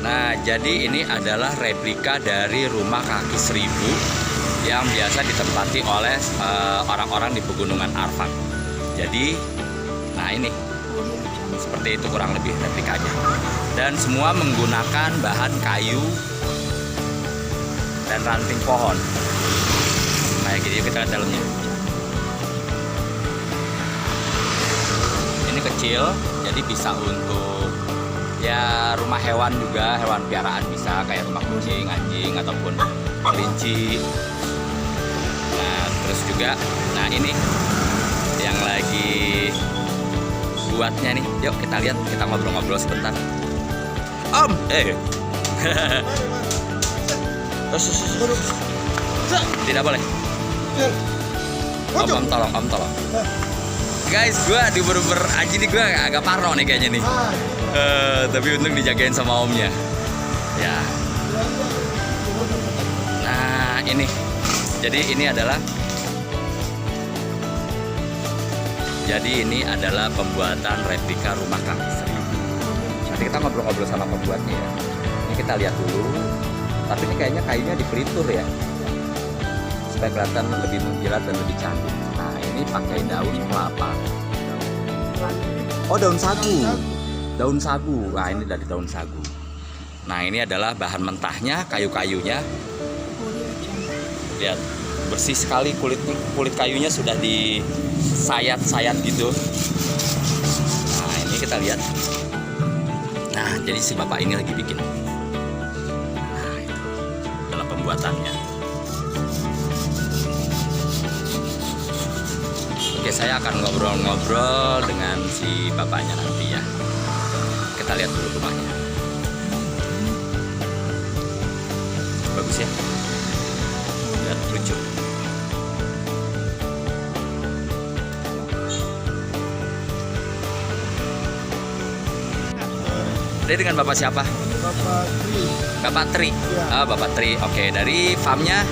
Nah, jadi ini adalah replika dari rumah kaki seribu yang biasa ditempati oleh orang-orang di pegunungan Arfak. Jadi, nah ini seperti itu kurang lebih replikanya. Dan semua menggunakan bahan kayu dan ranting pohon. Kayak gitu, kita lihat dalamnya. Ini kecil, jadi bisa untuk ya rumah hewan juga, hewan piaraan bisa kayak rumah kucing, anjing ataupun kelinci. Nah, terus juga, nah ini yang lagi buatnya nih. Yuk kita lihat, kita ngobrol-ngobrol sebentar. Om, tidak boleh. Om tolong. Guys, gue di bener-bener aja nih, gue agak parno nih kayaknya nih. Tapi untung dijagain sama omnya. Ya. Nah ini, jadi ini adalah pembuatan replika rumah kaki seribu. Nanti kita ngobrol-ngobrol sama pembuatnya ya. Ini kita lihat dulu. Tapi ini kayaknya kayunya dipelitur ya, supaya kelihatan lebih mengkilat dan lebih cantik. Nah ini pakai daun kelapa. Oh, daun sagu. Nah ini dari daun sagu. Nah ini adalah bahan mentahnya, kayu-kayunya. Lihat, bersih sekali kulit kayunya sudah disayat-sayat gitu. Nah ini kita lihat. Nah jadi si bapak ini lagi bikin. Nah itu dalam pembuatannya. Oke, saya akan ngobrol-ngobrol dengan si bapaknya nanti ya. Kita lihat dulu rumahnya. Bagus ya. Lihat, lucu. Ini dengan bapak siapa? Bapak Tri. Ya. Bapak Tri. Oke, dari farmnya?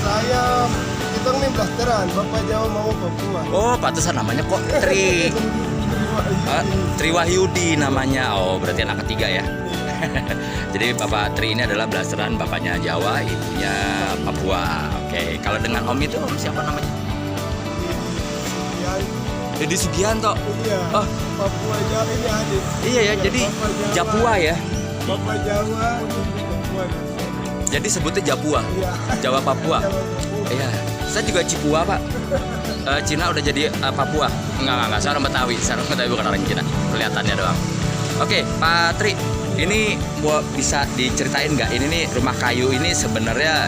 Saya hitung nih blasteran, Bapak Jawa mau Papua. Oh, pantesan namanya kok Tri. Tri Wahyudi namanya. Oh, berarti anak ketiga ya. Jadi Bapak Tri ini adalah blasteran, bapaknya Jawa, ibunya Papua. Oke, kalau dengan Om itu Om siapa namanya? Deddy Sugianto. Iya. Oh, Papua Jawa ini adik. iya ya, jadi Japua ya. Bapak Jawa, Papua. Jadi sebutnya Japua. Iya. Jawa Papua. Iya. Saya juga Cipua, Pak. Cina udah jadi Papua. Enggak, saya orang Betawi. Saya orang Betawi, bukan orang Cina. Kelihatannya doang. Oke, Pak Tri, ini bisa diceritain nggak? Ini nih rumah kayu ini sebenarnya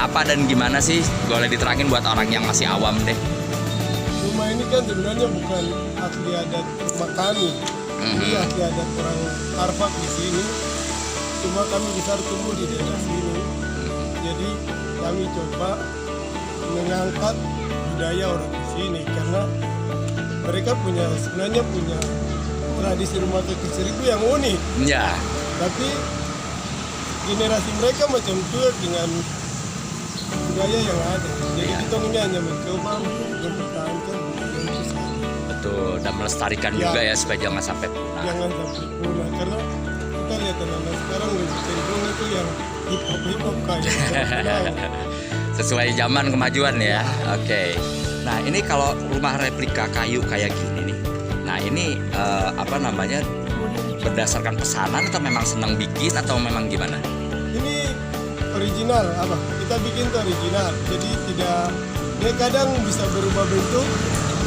apa dan gimana sih? Boleh diterangin buat orang yang masih awam deh. Rumah ini kan sebenarnya bukan asli adat rumah kami. Ini asli adat orang Arfak di sini. Cuma kami besar tumbuh di daerah sini. Jadi kami coba mengangkat budaya orang di sini karena mereka sebenarnya punya tradisi rumah kaki seribu yang unik. Ya. Tapi generasi mereka macam cuek dengan budaya yang ada. Jadi kita ini hanya mencoba mempertahankan budaya itu saja. Betul, dan melestarikan juga ya supaya jangan sampai punah. Jangan sampai punah karena kita lihat anak-anak sekarang lebih cenderung itu yang hip-hop kayak Sesuai zaman kemajuan ya. Oke. Nah, ini kalau rumah replika kayu kayak gini nih. Nah, ini apa namanya? Berdasarkan pesanan atau memang senang bikin atau memang gimana? Ini original apa? Kita bikin tuh original. Jadi dia kadang bisa berubah bentuk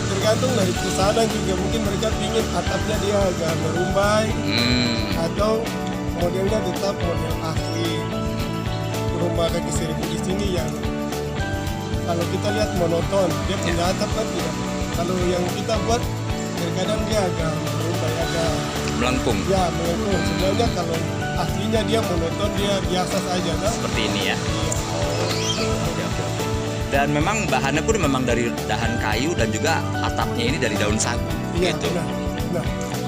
tergantung dari pesanan juga. Mungkin mereka pingin atapnya dia agak merumbai atau modelnya tetap model asli rumah kaki seribu di sini yang kalau kita lihat monoton, dia punya atap kan tidak. Kalau yang kita buat terkadang dia agak berubah, agak Melengkung. ya melengkung. Sebenarnya kalau aslinya dia monoton, dia biasa saja kan. Seperti ini ya. Iya. Oke, oke, oke. Dan memang bahannya pun memang dari dahan kayu dan juga atapnya ini dari daun sagu Iya, gitu. benar.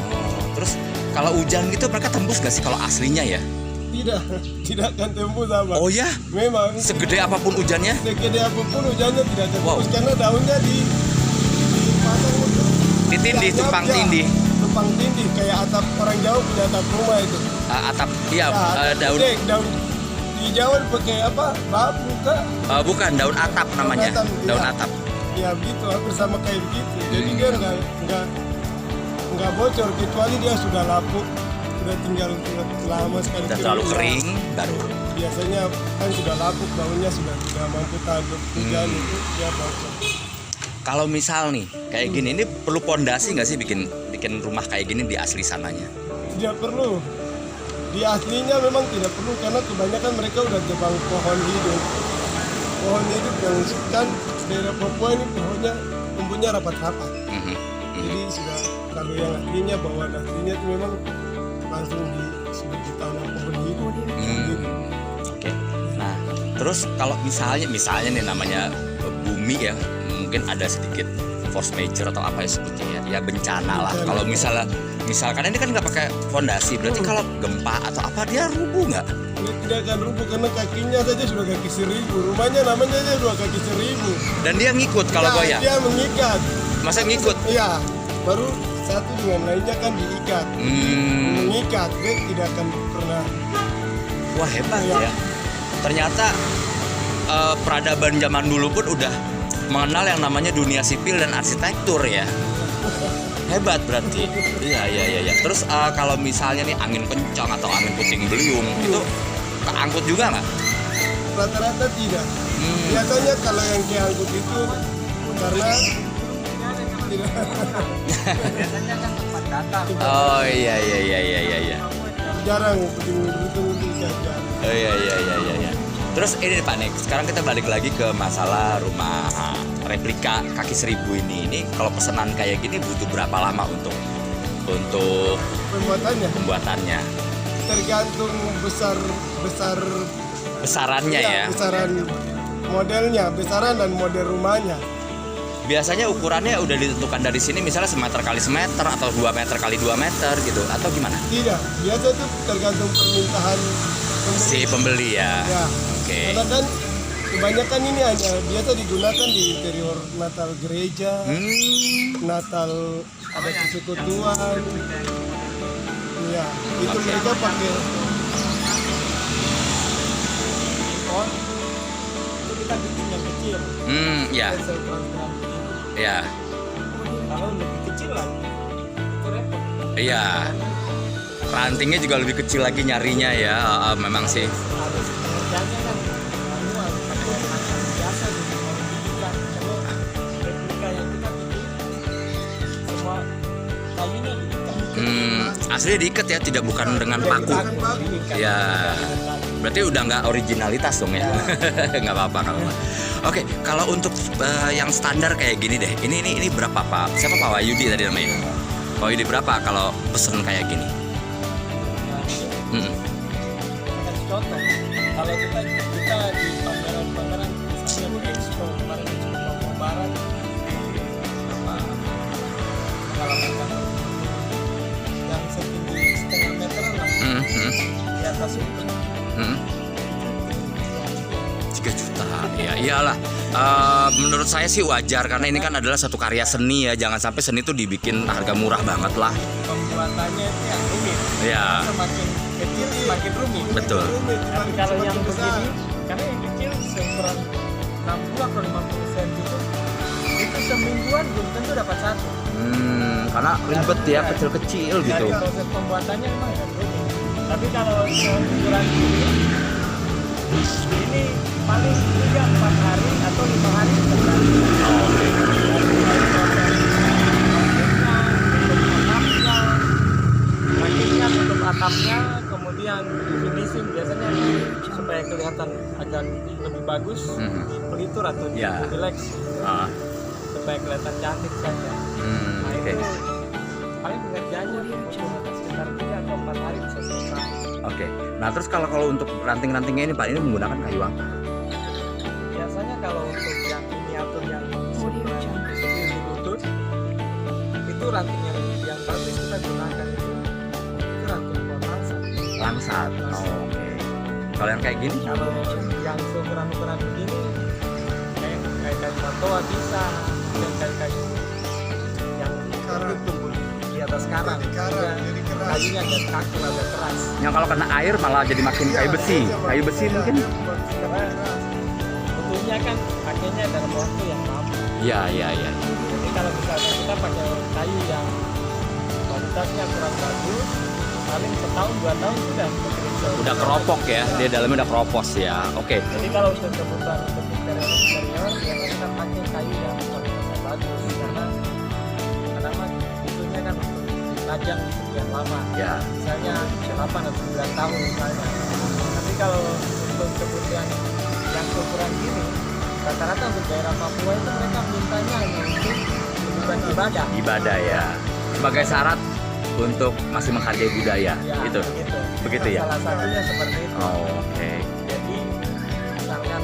Oh, terus kalau hujan gitu mereka tembus gak sih kalau aslinya ya? Tidak akan tembus apa. Oh ya? Memang Segede apapun hujannya? segede apapun hujannya tidak tembus Wow. karena daunnya dipasang itu. Ditindih, Ya, tumpang ya, tindih. Tumpang tindih kayak atap orang Jawa punya atap rumah itu. Atap, iya, Atap daun. gede, daun di Jawa pakai apa? Bambu kah? Bukan, daun atap namanya. Daun atap, Daun iya. atap. Ya begitu, hampir sama kayak begitu. Jadi dia nggak bocor kecuali dia sudah lapuk, sudah tinggal lama sekali. Udah terlalu Ya, kering, baru. biasanya kan sudah lapuk, daunnya sudah tidak mampu tahan hujan itu dia bocor. Kalau misal nih kayak gini, ini perlu pondasi nggak sih bikin rumah kayak gini di asli sananya? Tidak perlu. Di aslinya memang tidak perlu karena kebanyakan mereka udah tebang pohon hidup. Pohon hidup yang kan daerah Papua ini pohonnya tumbuhnya rapat-rapat. Mhm. Jadi sudah kalau yang aslinya bawaan aslinya itu memang langsung sudah ditanam pohon hidup. Gitu. Oke. Nah, terus kalau misalnya nih namanya bumi ya, mungkin ada sedikit force major atau apa ya sebutnya ya, ya bencana lah. Kalau misalkan ini kan nggak pakai fondasi, berarti kalau gempa atau apa dia rubuh nggak? Dia tidak akan rubuh karena kakinya saja sudah kaki 1000. Rumahnya namanya aja sudah kaki 1000. Dan dia ngikut kalau Ya, goyang. dia mengikat. Masa ngikut? Iya, baru satu dengan lainnya kan diikat. Mengikat, dia tidak akan pernah. Wah, hebat Iya. ya. Ternyata peradaban zaman dulu pun udah mengenal yang namanya dunia sipil dan arsitektur ya. Hebat berarti. Iya. Terus kalau misalnya nih angin kencang atau angin puting beliung itu keangkut juga nggak? Rata-rata tidak. Biasanya kalau yang diangkut itu karena tidak. Biasanya kan tempat datar. Oh iya. Jarang begitu jajan. Oh iya. Terus ini nih, Pak Nek, sekarang kita balik lagi ke masalah rumah replika kaki 1000 ini. Ini kalau pesanan kayak gini butuh berapa lama untuk pembuatannya? Tergantung Besarannya ya. besaran modelnya, besaran dan model rumahnya. Biasanya ukurannya udah ditentukan dari sini, misalnya semeter kali semeter atau 2 meter kali 2 meter gitu, atau gimana? Tidak, biasa itu tergantung permintaan Si pembeli ya. Ya. Oke. Karena kan kebanyakan ini hanya biasa digunakan di interior Natal gereja, Natal ada persekutuan. Ya, itu mereka pakai. Itu kita bikin yang kecil. Ya. Cancel program. Ya. Kalau lebih kecil lagi itu repot. Iya. Rantingnya juga lebih kecil lagi nyarinya ya. Memang sih. Harus pengerjaannya kan manual, pakai macam biasa di replika. Kalau replika yang kita bikin semua kayunya diikat. Aslinya diikat ya, tidak bukan dengan paku. Ya. Berarti udah nggak originalitas dong ya. Nggak apa-apa. Oke, kalau untuk yang standar kayak gini deh. Ini berapa Pak? Siapa Pak Wahyudi tadi namanya? Pak Wahyudi berapa kalau pesen kayak gini? Kasih contoh, kalau kita di pameran misalnya di Expo kemarin Expo Papua Barat pengalaman kantor yang setinggi setengah meteran lah di atas itu 3 juta. Ya iyalah. Menurut saya sih wajar karena ini kan adalah satu karya seni ya. Jangan sampai seni itu dibikin harga murah banget lah. pembuatannya itu yang rumit. Ya. Semakin kecil semakin rumit. Betul. Tapi kalau yang Semakin besar. begini, karena yang kecil seukuran 60 atau 50 cm itu semingguan belum tentu dapat satu. Karena ribet ya, kecil-kecil gitu. Dari proses pembuatannya memang agak rumit. Tapi kalau ukuran ini paling 3-4 hari atau 5 hari tergantung. Rakitnya, tutup atapnya, kemudian yang finishing biasanya supaya kelihatan agak lebih bagus, pelitur atau Ya. relax, Ah, supaya kelihatan cantik saja. Nah oke. itu paling pengerjaannya butuh sekitar 3 atau 4 hari bisa selesai. Oke. Nah, terus kalau untuk ranting-rantingnya ini Pak, ini menggunakan kayu apa? Biasanya kalau untuk yang miniatur yang seperti lutut itu ranting yang bagus kita gunakan itu ranting pohon langsat. Langsat. Oh, oke. Kalau yang kayak gini? Kalau yang seukuran-ukuran begini kayak kayu matoa bisa, dan kayu yang Karang. tumbuh di atas karang. Jadi karang, Juga jadi keras. kayunya agak kaku, agak keras. Yang kalau kena air malah jadi makin kayu besi. Kayu besi mungkin? Karena butuhnya kan pakainya dalam waktu yang lama. Iya, iya, iya. Jadi kalau misalnya kita pakai kayu yang kualitasnya kurang bagus, paling setahun 2 tahun sudah Udah keropok ya, dia dalamnya udah keropos ya. Oke. Jadi kalau untuk kebutuhan untuk interior biasanya kita pakai kayu yang kualitasnya bagus karena itunya kan untuk ditajam sekian lama. Ya. Misalnya 8 atau 9 tahun misalnya. Tapi kalau untuk kebutuhan yang ukuran gini, rata-rata untuk daerah Papua itu mereka mintanya hanya untuk kebutuhan ibadah. Ibadah ya. Sebagai syarat untuk masih menghargai budaya. Ya, Itu. Begitu ya? Salah satunya seperti itu. Oh, oke. Jadi misalkan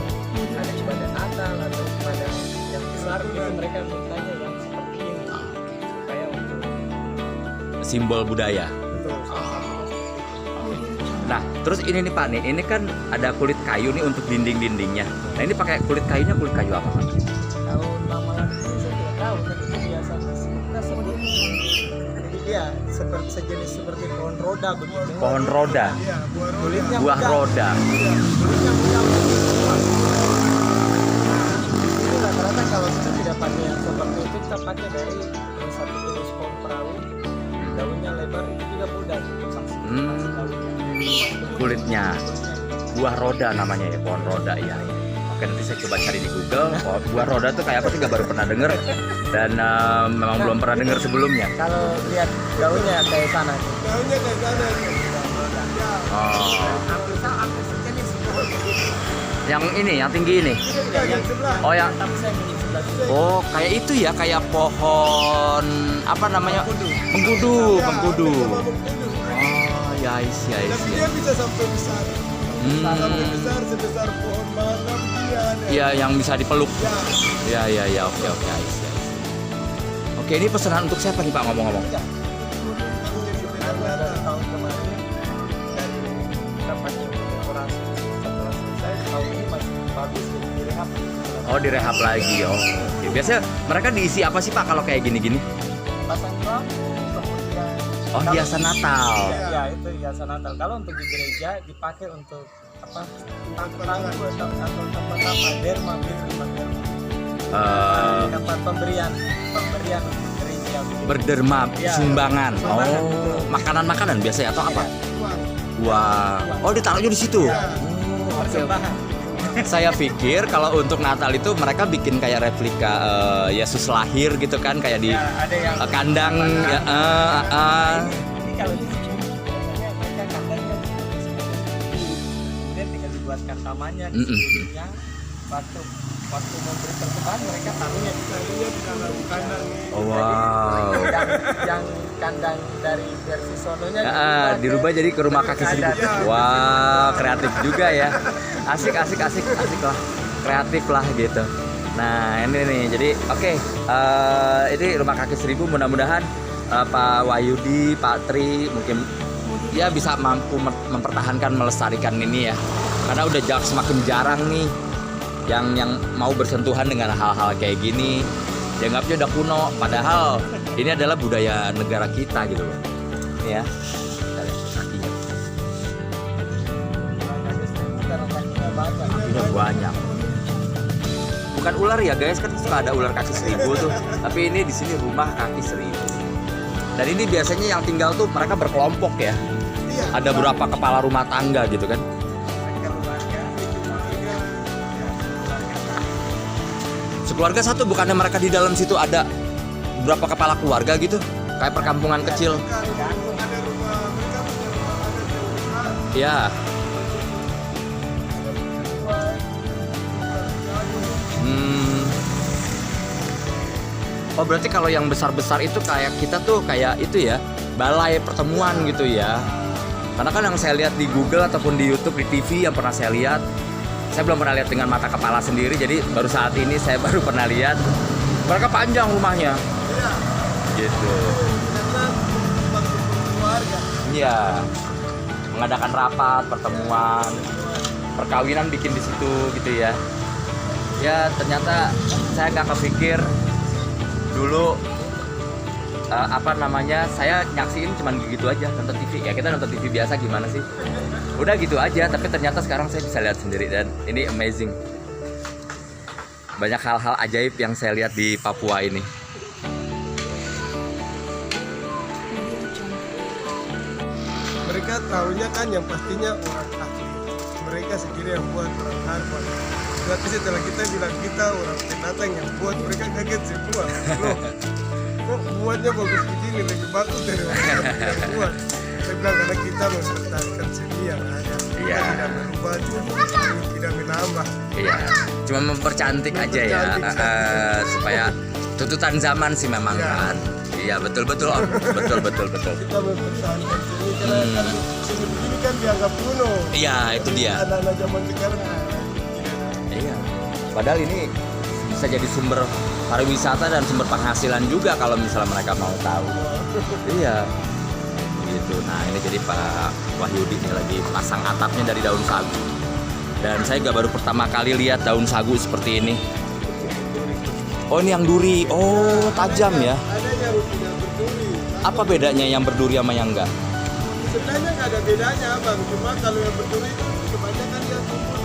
ada ibadah Natal atau ibadah yang besar itu mereka mintanya yang seperti ini supaya untuk Simbol budaya. salah satunya seperti itu. Nah, terus ini nih Pak nih, ini kan ada kulit kayu nih untuk dinding-dindingnya. Nah, ini pakai kulit kayunya kulit kayu apa Pak? Kalau nama lainnya saya tidak tahu, tapi itu biasa kita sebut jadi dia seperti sejenis seperti pohon roda begitu. Pohon roda, Iya, Kulitnya buah muda. roda. Iya, kulitnya muda. Ini rata-rata kalau kita tidak pakai yang seperti itu, kita pakai dari satu jenis pohon perahu. Daunnya lebar itu juga mudah. Kulitnya, buah roda namanya ya, pohon roda ya. Oke, nanti saya coba cari di Google. Oh, buah roda tuh kayak apa sih? Gak baru pernah denger dan memang belum pernah denger sebelumnya. Kalau lihat daunnya kayak sana. Daunnya kayak sana. Oh, Hampir sejenis pohon begitu. yang ini, yang tinggi ini. Tidak, yang sebelah. Oh, yang Tapi saya milih sebelah sini. oh kayak itu ya, kayak pohon apa namanya? Mengkudu, mengkudu. Sama mengkudu. Oh, ya, ya, Tapi dia bisa sampai besar. Sampai besar sebesar pohon mangga dia ada. Iya, yang bisa dipeluk. Ya. Ya, ya, ya, oke, oke, I see, I see. Oke, ini pesanan untuk siapa nih Pak ngomong-ngomong? Karena dari tahun kemarin dari kita pakai untuk dekorasi setelah selesai tahun ini masih bagus jadi direhab. Oh, direhab lagi. Oh, oke. Biasanya mereka diisi apa sih Pak kalau kayak gini-gini? Pasang lampu kemudian. Oh, kalau- hiasan Natal. Ya itu hiasan Natal. Kalau untuk di gereja dipakai untuk apa? Lampu atau tempat apa? Derma gitu, tempat derma. Eh, Tempat pemberian untuk gereja. berderma, Ya. sumbangan. Sumbangan, Oh, betul. makanan-makanan biasanya atau apa? Uang. Wah. Oh, ditaruhnya di situ. Ya. Oh, oke. Persembahan. Saya pikir kalau untuk Natal itu mereka bikin kayak replika Yesus lahir gitu kan, kayak di Ya, ada yang kandang ya. Ini kalau di sini biasanya mereka kandangnya seperti kemudian tinggal dibuatkan tamannya di sebelumnya. Waktu memberi persembahan mereka taruhnya di sana. Tadinya di dalam kandang. Oh, wow. Yang kandang dari versi sononya Dirubah jadi ke rumah kaki seribu. Ada. Wah, kreatif juga ya. Asik lah, kreatif lah gitu. Nah ini nih, jadi oke, ini rumah kaki seribu. Mudah-mudahan Pak Wahyudi, Pak Tri mungkin ya bisa mampu mempertahankan, melestarikan ini ya. Karena udah semakin jarang nih yang mau bersentuhan dengan hal-hal kayak gini. Dianggapnya udah kuno, padahal ini adalah budaya negara kita gitu loh. Ini ya. Kakinya banyak. Bukan ular ya guys, kan suka ada ular kaki seribu tuh. Tapi ini di sini rumah kaki seribu. Dan ini biasanya yang tinggal tuh mereka berkelompok ya. Iya. Ada berapa kepala rumah tangga gitu kan. Sekeluarga satu, bukannya mereka di dalam situ ada berapa kepala keluarga gitu? Kayak perkampungan kecil. Ada rumah, mereka punya rumah, ada Ya. Oh berarti kalau yang besar-besar itu kayak kita tuh kayak itu ya, balai pertemuan gitu ya. Karena kan yang saya lihat di Google ataupun di YouTube, di TV yang pernah saya lihat, saya belum pernah lihat dengan mata kepala sendiri. Jadi baru saat ini saya baru pernah lihat. Mereka panjang rumahnya. Iya. Gitu. Karena tempat kumpul keluarga. Iya. Mengadakan rapat, pertemuan, perkawinan bikin di situ gitu ya. Ya ternyata saya nggak kepikir dulu saya nyaksiin cuman gitu aja, nonton TV. Ya kita nonton TV biasa gimana sih? Udah gitu aja, tapi ternyata sekarang saya bisa lihat sendiri dan ini amazing. Banyak hal-hal ajaib yang saya lihat di Papua ini. Mereka tahunya kan yang pastinya orang asli. Mereka sendiri yang buat orang Harvard. Tapi setelah kita bilang kita orang pendatang yang buat, mereka kaget semua. Loh, kok buatnya bagus begini, lebih bagus dari orang yang buat. Saya bilang karena kita mempertahankan seni yang ada. Iya. Kita tidak merubah, tidak menambah. Iya, cuma mempercantik aja ya, supaya tuntutan zaman sih memang Ya. kan. Iya betul Om, betul. Kita mempertahankan seni karena kan seni begini kan dianggap kuno. Iya itu dia. Anak-anak zaman sekarang Iya. Padahal ini bisa jadi sumber pariwisata dan sumber penghasilan juga kalau misalnya mereka mau tahu. Iya. Gitu. Nah ini jadi Pak Wahyudi ini lagi pasang atapnya dari daun sagu. Dan saya juga baru pertama kali lihat daun sagu seperti ini. Oh ini yang duri. Oh tajam ya. ada yang tidak berduri. Apa bedanya yang berduri sama yang enggak? Sebenarnya nggak ada bedanya bang, cuma kalau yang berduri itu kebanyakan dia tumbuh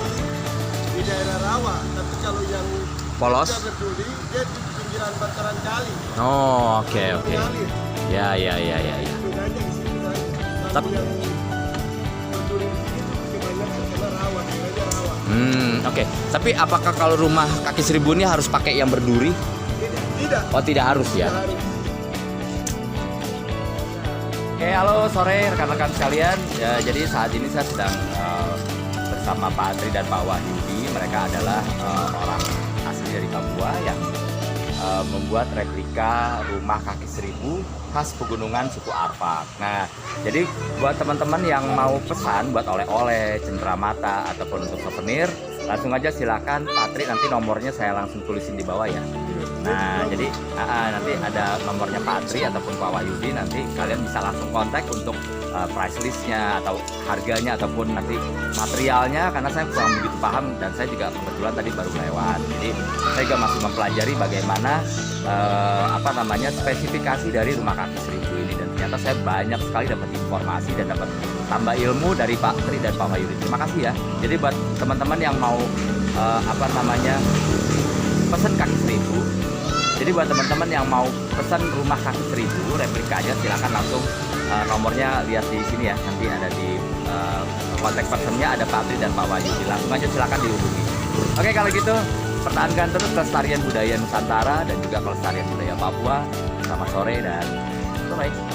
di daerah rawa, tapi kalau yang Polos? tidak berduri dia di pinggiran bantaran kali. Oh oke. Mengalir. Ya. Bedanya di situ saja. Kalau Tapi- yang berduri di sini itu kebanyakan karena rawa, daerahnya rawa. Oke. Tapi apakah kalau rumah kaki seribu ini harus pakai yang berduri? Tidak. Oh tidak harus ya. Tidak harus. Oke, halo sore rekan-rekan sekalian. Ya, jadi saat ini saya sedang bersama Pak Tri dan Pak Wahyudi. Mereka adalah orang asli dari Papua yang membuat replika rumah kaki seribu khas pegunungan suku Arfak. Nah, jadi buat teman-teman yang mau pesan buat oleh-oleh, cenderamata ataupun untuk souvenir, langsung aja silakan Pak Tri, nanti nomornya saya langsung tulisin di bawah ya. Nah, jadi nanti ada nomornya Pak Tri ataupun Pak Wahyudi, nanti kalian bisa langsung kontak untuk price listnya atau harganya ataupun nanti materialnya, karena saya kurang begitu paham dan saya juga kebetulan tadi baru lewat. Jadi saya juga masih mempelajari bagaimana spesifikasi dari rumah kaki seribu ini, dan ternyata saya banyak sekali dapat informasi dan dapat tambah ilmu dari Pak Tri dan Pak Wahyudi. Terima kasih ya. Jadi buat teman-teman yang mau pesen kaki seribu, jadi buat teman-teman yang mau pesan rumah kaki seribu replikanya, silakan langsung nomornya lihat di sini ya, nanti ada di kontak personnya ada Pak Tri dan Pak Wahyudi, langsung aja silakan dihubungi. Oke, kalau gitu pertahankan terus kelestarian budaya Nusantara dan juga kelestarian budaya Papua. Selamat sore dan bye-bye.